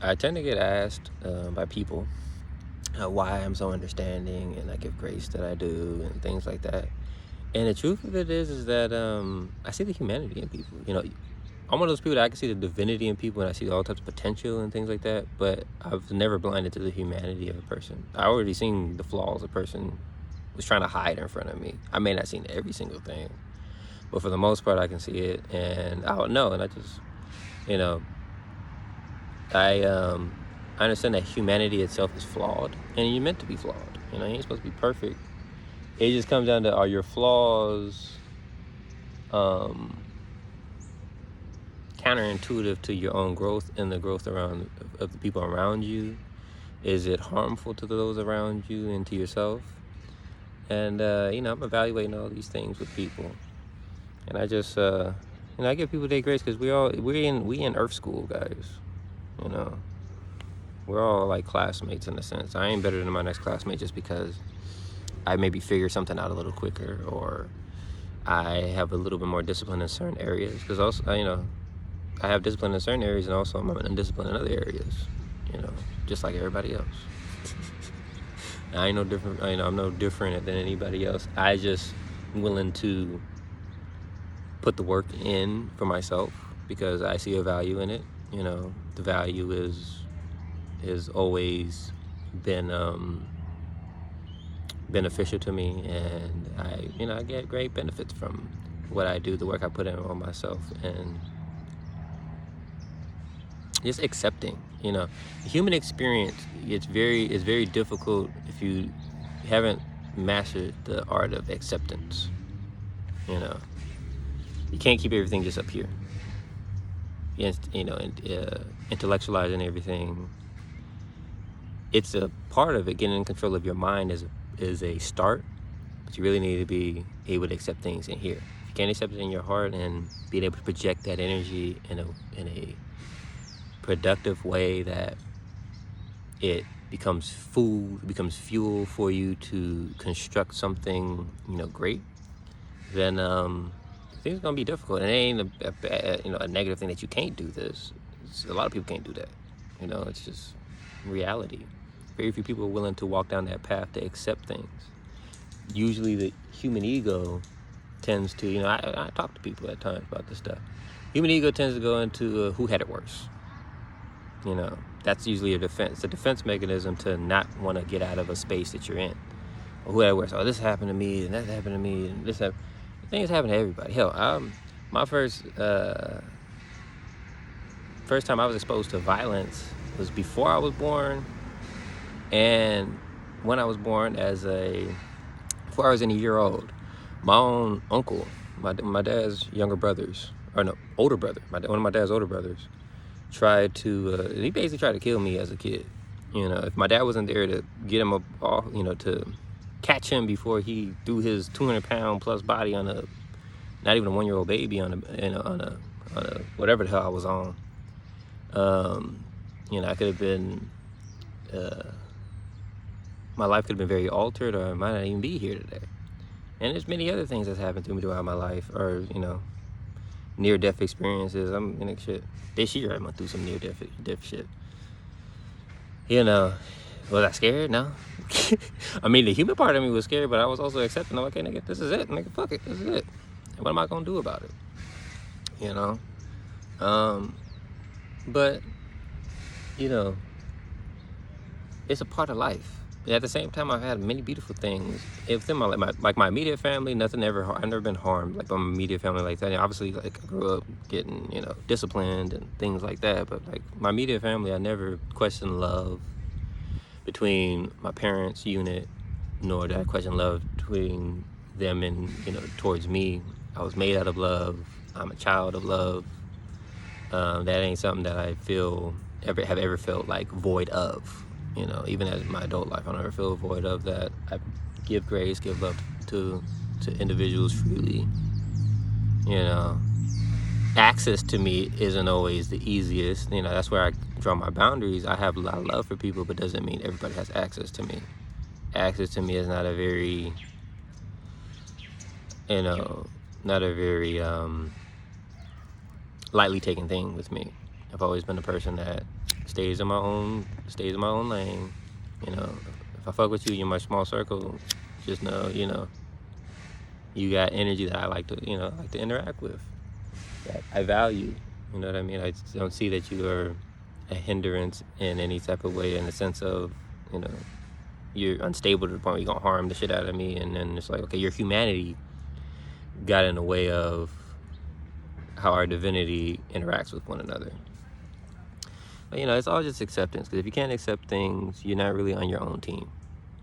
I tend to get asked by people why I'm so understanding and I give grace that I do and things like that. And the truth of it is that I see the humanity in people. I'm one of those people that I can see the divinity in people and I see all types of potential and things like that. But I've never blinded to the humanity of a person. I already seen the flaws a person was trying to hide in front of me. I may not seen every single thing, but for the most part, I can see it, and I don't know. And I just, you know, I understand that humanity itself is flawed, and you're meant to be flawed. You ain't supposed to be perfect. It just comes down to, are your flaws counterintuitive to your own growth and the growth around of the people around you? Is it harmful to those around you and to yourself? And I'm evaluating all these things with people, and I just I give people their grace because we in Earth school, guys. You know, we're all like classmates in a sense. I ain't better than my next classmate just because I maybe figure something out a little quicker, or I have a little bit more discipline in certain areas. Because also, I have discipline in certain areas, and also I'm undisciplined in other areas. Just like everybody else. I ain't no different. I'm no different than anybody else. I just willing to put the work in for myself because I see a value in it. The value is always been beneficial to me, and I get great benefits from what I do, the work I put in on myself, and just accepting. The human experience, it's very difficult if you haven't mastered the art of acceptance. You can't keep everything just up here. Intellectualizing everything. It's a part of it. Getting in control of your mind is a start, but you really need to be able to accept things in here. If you can't accept it in your heart and being able to project that energy in a productive way, that it becomes food, becomes fuel for you to construct something great, then things are gonna be difficult. And it ain't a negative thing that you can't do this. A lot of people can't do that. It's just reality. Very few people are willing to walk down that path to accept things. Usually the human ego tends to, I talk to people at times about this stuff. Human ego tends to go into who had it worse. That's usually a defense mechanism to not want to get out of a space that you're in. Or who had it worse? Oh, this happened to me, and that happened to me, and this happened. Things happen to everybody. Hell, my first time I was exposed to violence was before I was born, and when I was born before I was a year old. My own uncle, my dad's younger brothers, or no, older brother, one of my dad's older brothers, he basically tried to kill me as a kid. If my dad wasn't there to get him off, to catch him before he threw his 200-pound plus body on not even a 1-year-old baby on a whatever the hell I was on. I could have been, my life could have been very altered, or I might not even be here today. And there's many other things that's happened to me throughout my life, or near-death experiences. Shit. This year I went through some near-death shit. Was I scared? No. The human part of me was scared, but I was also accepting. I'm like, okay, nigga, this is it. Nigga, fuck it. This is it. And what am I going to do about it? But, it's a part of life. And at the same time, I've had many beautiful things. Within my immediate family, I've never been harmed like by my immediate family like that. Obviously, I grew up getting, disciplined and things like that. But like my immediate family, I never questioned love between my parents' unit, nor did I question love between them and, towards me. I was made out of love. I'm a child of love. That ain't something that I have ever felt like void of. Even as my adult life, I don't ever feel void of that. I give grace, give love to individuals freely. Access to me isn't always the easiest. That's where I draw my boundaries. I have a lot of love for people, but doesn't mean everybody has access to me. Access to me is not a very, lightly taken thing with me. I've always been a person that stays in my own lane. You know, if I fuck with you in my small circle, just know, you know, you got energy that I like to interact with, that I value. You know what I mean? I don't see that you are a hindrance in any type of way, in the sense of, you know, you're unstable to the point where you're gonna harm the shit out of me, and then it's like, okay, your humanity got in the way of how our divinity interacts with one another. But, you know, it's all just acceptance, because if you can't accept things, you're not really on your own team.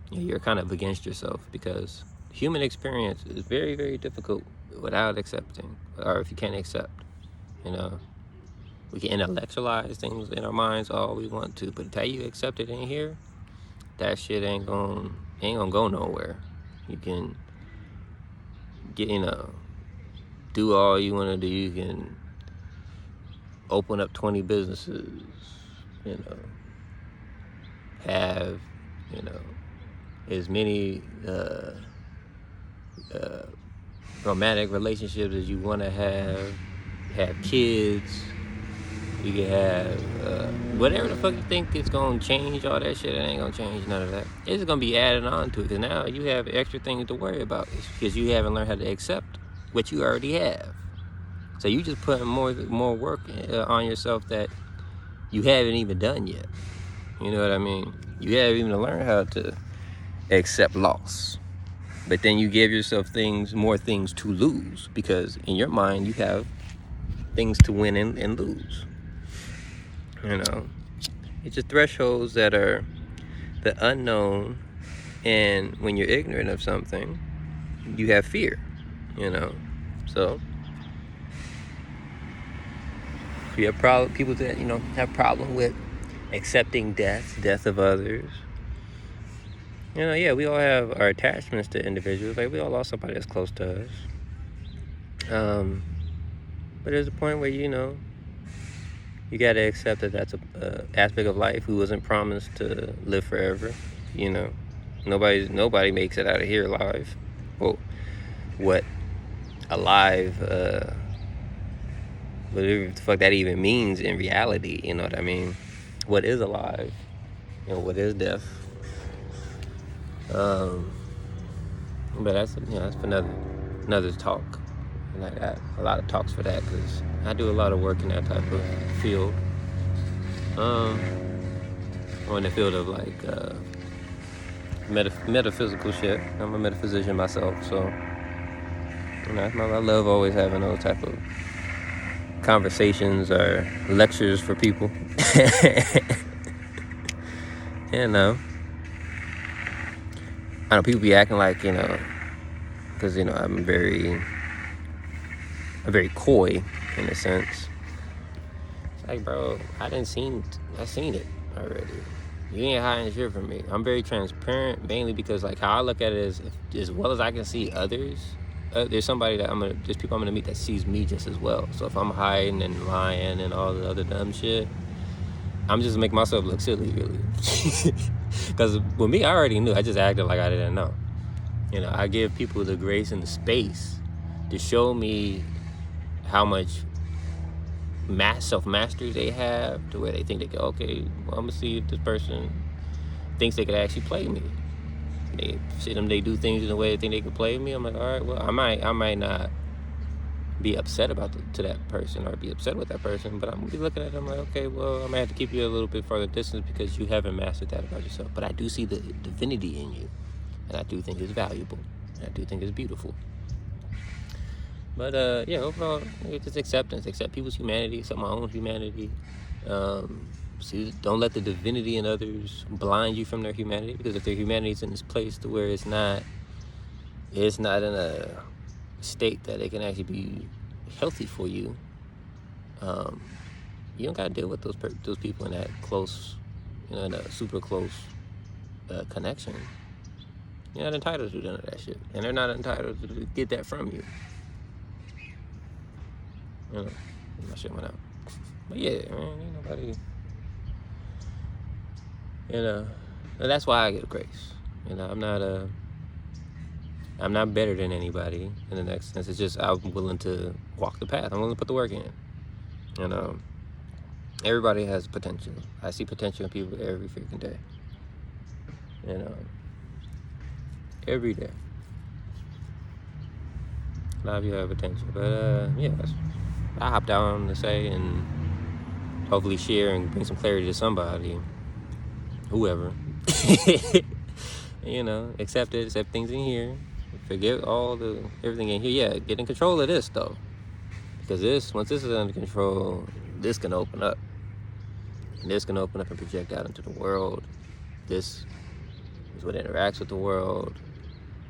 You know, you're kind of against yourself, because human experience is very, very difficult without accepting, or if you can't accept. You know, we can intellectualize things in our minds all we want to, but until you accept it in here, that shit ain't gonna go nowhere. You can get, you know, do all you want to do. You can open up 20 businesses, you know, have, you know, as many romantic relationships as you want to have kids. You can have whatever the fuck you think is going to change all that shit. It ain't going to change none of that. It's going to be added on to it, because now you have extra things to worry about, because you haven't learned how to accept what you already have. So you just putting more work on yourself that you haven't even done yet. You know what I mean? You haven't even learned how to accept loss. But then you give yourself more things to lose, because in your mind you have things to win and lose. You know, it's just thresholds that are the unknown, and when you're ignorant of something, you have fear. You know, so if you have people that, you know, have problem with accepting death of others. You know, yeah, we all have our attachments to individuals. Like, we all lost somebody that's close to us. But there's a point where, you know, you got to accept that that's a aspect of life. Who wasn't promised to live forever. You know, nobody makes it out of here alive. Well, what alive, whatever the fuck that even means in reality. You know what I mean? What is alive? You know, what is death? But that's for another talk. And I got a lot of talks for that, because I do a lot of work in that type of field. Or in the field of like metaphysical shit. I'm a metaphysician myself, so, you know, I love always having those type of conversations or lectures for people. You know, I know people be acting like, you know, because, you know, I'm very coy in a sense. It's like, bro, I seen it already. You ain't hiding shit from me. I'm very transparent, mainly because, like, how I look at it is, as well as I can see others, there's somebody that there's people I'm gonna meet that sees me just as well. So if I'm hiding and lying and all the other dumb shit, I'm just making myself look silly, really. Because with me, I already knew. I just acted like I didn't know. You know, I give people the grace and the space to show me how much self-mastery they have, to where they think they go, okay, well, I'm gonna see if this person thinks they could actually play me. They do things in a way they think they could play me. I'm like, all right, well, I might not be upset to that person, or be upset with that person, but I'm gonna be looking at them like, okay, well, I'm gonna have to keep you a little bit further distance, because you haven't mastered that about yourself. But I do see the divinity in you, and I do think it's valuable, and I do think it's beautiful. But yeah, overall, it's just acceptance. Accept people's humanity, accept my own humanity. Don't let the divinity in others blind you from their humanity, because if their humanity is in this place to where it's not in a state that it can actually be healthy for you, you don't gotta deal with those people in that close, you know, in a super close connection. You're not entitled to none of that shit, and they're not entitled to get that from you. You know, my shit went out. But yeah, man, ain't nobody, you know, and that's why I give grace. You know, I'm not better than anybody in the next sense. It's just I'm willing to walk the path. I'm willing to put the work in. You know, Everybody has potential. I see potential in people every freaking day. You know, every day. A lot of you have potential. But yeah, I hopped on to say and hopefully share and bring some clarity to somebody, whoever. You know, accept things in here. Forget everything in here. Yeah, get in control of this though. Because once this is under control, this can open up. And this can open up and project out into the world. This is what interacts with the world.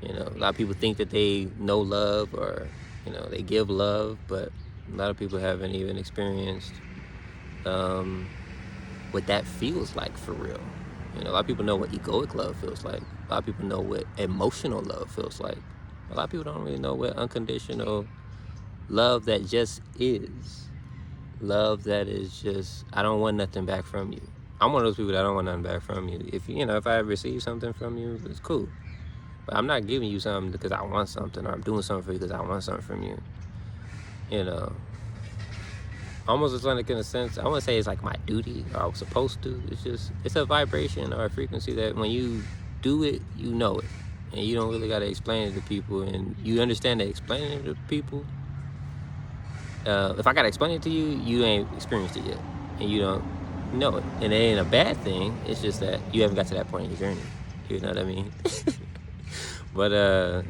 You know, a lot of people think that they know love or, you know, they give love, but a lot of people haven't even experienced what that feels like for real. You know, a lot of people know what egoic love feels like. A lot of people know what emotional love feels like. A lot of people don't really know what unconditional love that just is. Love that is just, I don't want nothing back from you. I'm one of those people that don't want nothing back from you. If I receive something from you, it's cool. But I'm not giving you something because I want something, or I'm doing something for you because I want something from you. You know, almost like in a sense, I wouldn't say it's like my duty or I was supposed to. It's a vibration or a frequency that when you do it, you know it. And you don't really got to explain it to people. And you understand that explaining it to people, if I got to explain it to you, you ain't experienced it yet. And you don't know it. And it ain't a bad thing. It's just that you haven't got to that point in your journey. You know what I mean? But,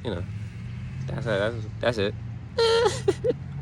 you know, that's it.